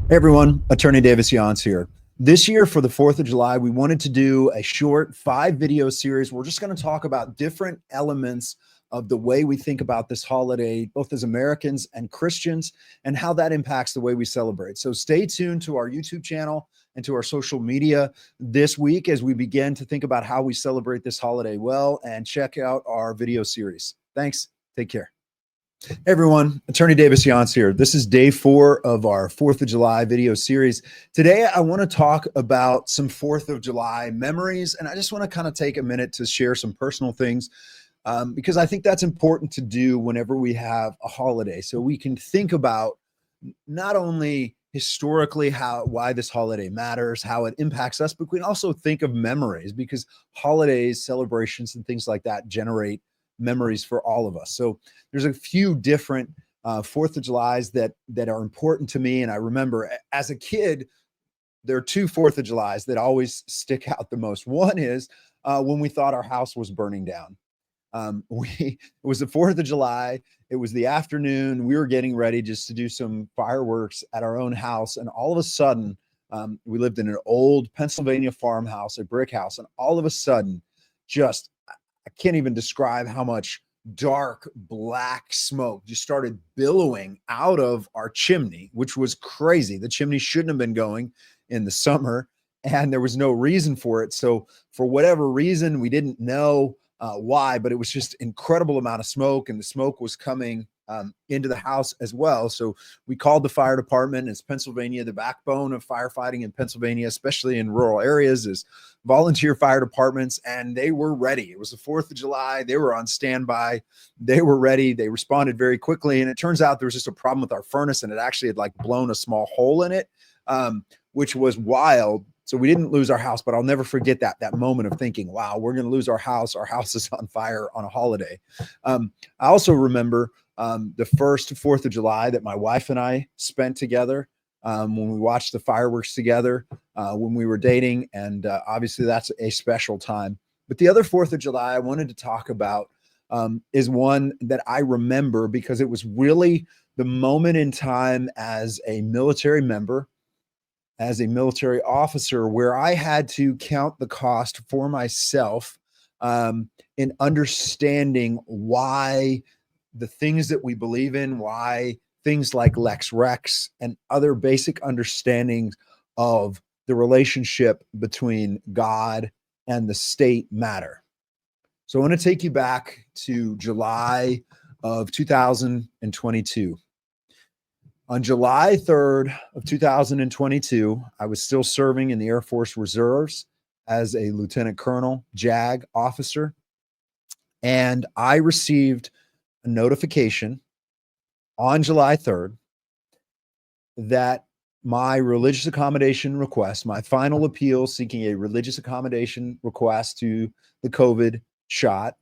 Hey everyone, Attorney Davis Younts here. This year for the 4th of July, we wanted to do a short 5-video series. We're just going to talk about different elements of the way we think about this holiday, both as Americans and Christians, and how that impacts the way we celebrate. So stay tuned to our YouTube channel and to our social media this week as we begin to think about how we celebrate this holiday well, and check out our video series. Thanks. Take care. Hey everyone, Attorney Davis Younts here. This is day 4 of our 4th of July video series. Today, I want to talk about some 4th of July memories, and I just want to kind of take a minute to share some personal things because I think that's important to do whenever we have a holiday. So we can think about not only historically why this holiday matters, how it impacts us, but we can also think of memories because holidays, celebrations, and things like that generate memories for all of us. So there's a few different 4th of Julys that are important to me. And I remember as a kid, there are 2 4th of Julys that always stick out the most. One is when we thought our house was burning down. It was the 4th of July. It was the afternoon. We were getting ready just to do some fireworks at our own house. And all of a sudden, we lived in an old Pennsylvania farmhouse, a brick house. And all of a sudden, just I can't even describe how much dark black smoke just started billowing out of our chimney, which was crazy. The chimney shouldn't have been going in the summer, and there was no reason for it. So for whatever reason, we didn't know why, but it was just incredible amount of smoke, and the smoke was coming into the house as well. So we called the fire department. It's Pennsylvania. The backbone of firefighting in Pennsylvania, especially in rural areas, is volunteer fire departments, and they were ready. It was the 4th of July. They were on standby. They were ready. They responded very quickly. And it turns out there was just a problem with our furnace, and it actually had like blown a small hole in it, which was wild. So we didn't lose our house, but I'll never forget that moment of thinking, wow, we're going to lose our house. Our house is on fire on a holiday. I also remember the first 4th of July that my wife and I spent together when we watched the fireworks together when we were dating. And obviously that's a special time. But the other 4th of July I wanted to talk about is one that I remember because it was really the moment in time as a military member, as a military officer, where I had to count the cost for myself in understanding why the things that we believe in, why things like Lex Rex and other basic understandings of the relationship between God and the state matter. So I want to take you back to July of 2022. On July 3rd of 2022, I was still serving in the Air Force Reserves as a Lieutenant Colonel, JAG officer, and I received a notification on July 3rd that my religious accommodation request, my final appeal seeking a religious accommodation request to the COVID shot,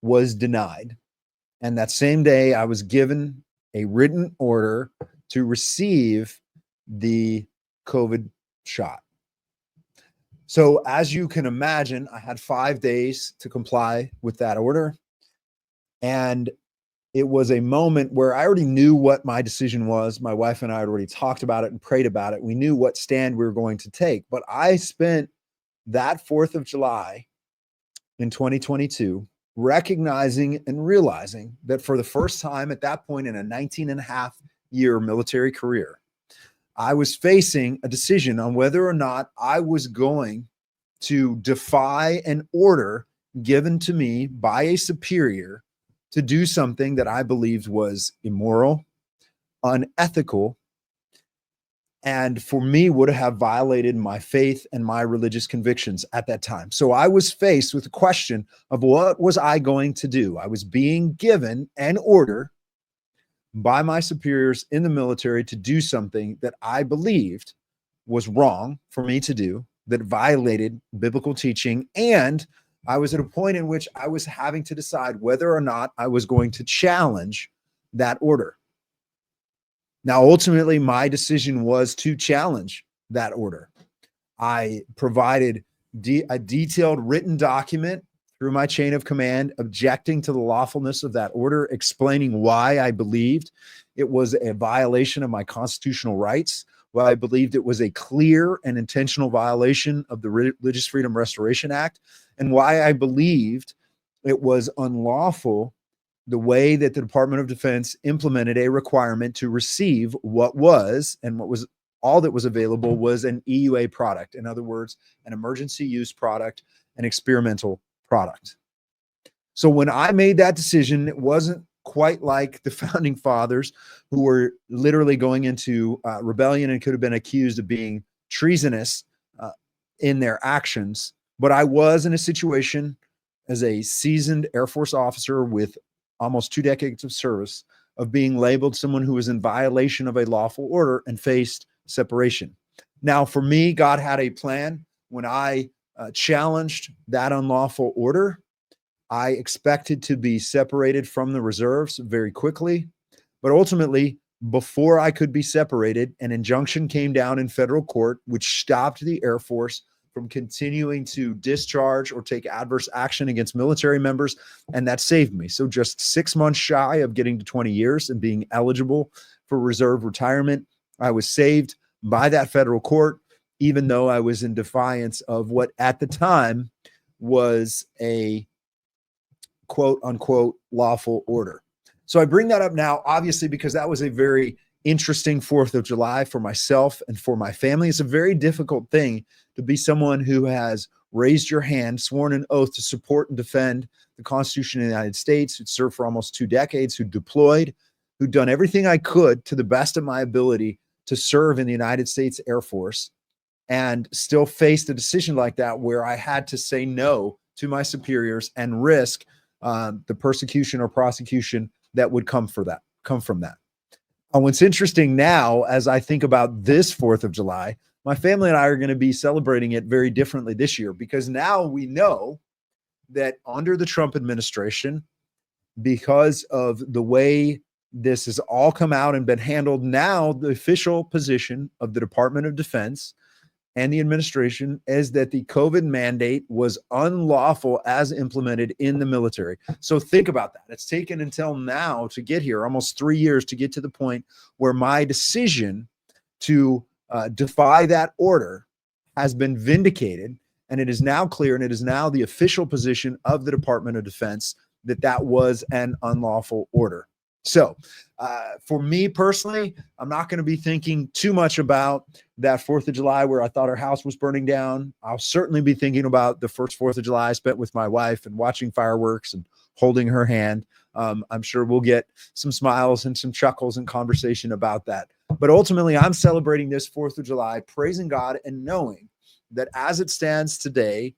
was denied. And that same day, I was given a written order to receive the COVID shot. So as you can imagine, I had 5 days to comply with that order. And it was a moment where I already knew what my decision was. My wife and I had already talked about it and prayed about it. We knew what stand we were going to take. But I spent that 4th of July in 2022 recognizing and realizing that for the first time at that point in a 19-and-a-half-year military career, I was facing a decision on whether or not I was going to defy an order given to me by a superior to do something that I believed was immoral, unethical, and for me would have violated my faith and my religious convictions at that time. So I was faced with the question of what was I going to do? I was being given an order by my superiors in the military to do something that I believed was wrong for me to do, that violated biblical teaching. And I was at a point in which I was having to decide whether or not I was going to challenge that order. Now, ultimately, my decision was to challenge that order. I provided a detailed written document through my chain of command, objecting to the lawfulness of that order, explaining why I believed it was a violation of my constitutional rights, why I believed it was a clear and intentional violation of the Religious Freedom Restoration Act, and why I believed it was unlawful the way that the Department of Defense implemented a requirement to receive what was, and what was all that was available was an EUA product. In other words, an emergency use product, an experimental product. So when I made that decision, it wasn't quite like the founding fathers, who were literally going into rebellion and could have been accused of being treasonous in their actions. But I was in a situation as a seasoned Air Force officer with almost 2 decades of service, of being labeled someone who was in violation of a lawful order and faced separation. Now, for me, God had a plan. When I challenged that unlawful order, I expected to be separated from the reserves very quickly. But ultimately, before I could be separated, an injunction came down in federal court, which stopped the Air Force from continuing to discharge or take adverse action against military members. And that saved me. So just 6 months shy of getting to 20 years and being eligible for reserve retirement, I was saved by that federal court, even though I was in defiance of what at the time was a quote unquote lawful order. So I bring that up now, obviously, because that was a very interesting 4th of July for myself and for my family. It's a very difficult thing to be someone who has raised your hand, sworn an oath to support and defend the Constitution of the United States, who'd served for almost 2 decades, who deployed, who'd done everything I could to the best of my ability to serve in the United States Air Force, and still faced a decision like that where I had to say no to my superiors and risk the persecution or prosecution that would come from that. What's interesting now, as I think about this 4th of July, my family and I are going to be celebrating it very differently this year, because now we know that under the Trump administration, because of the way this has all come out and been handled, now the official position of the Department of Defense and the administration is that the COVID mandate was unlawful as implemented in the military. So think about that. It's taken until now to get here, almost 3 years, to get to the point where my decision to defy that order has been vindicated. And it is now clear, and it is now the official position of the Department of Defense, that that was an unlawful order. So for me personally, I'm not going to be thinking too much about that 4th of July where I thought our house was burning down. I'll certainly be thinking about the first 4th of July I spent with my wife and watching fireworks and holding her hand. I'm sure we'll get some smiles and some chuckles and conversation about that. But ultimately, I'm celebrating this 4th of July, praising God and knowing that as it stands today,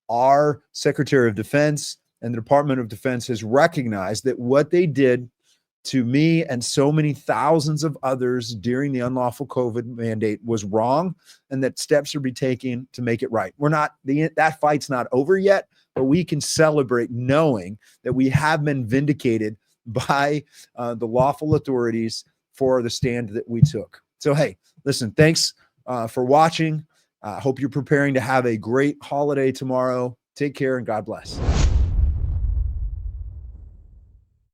our Secretary of Defense and the Department of Defense has recognized that what they did to me and so many thousands of others during the unlawful COVID mandate was wrong, and that steps are be taken to make it right. That fight's not over yet, but we can celebrate knowing that we have been vindicated by the lawful authorities for the stand that we took. So, hey, listen, thanks for watching. I hope you're preparing to have a great holiday tomorrow. Take care and God bless.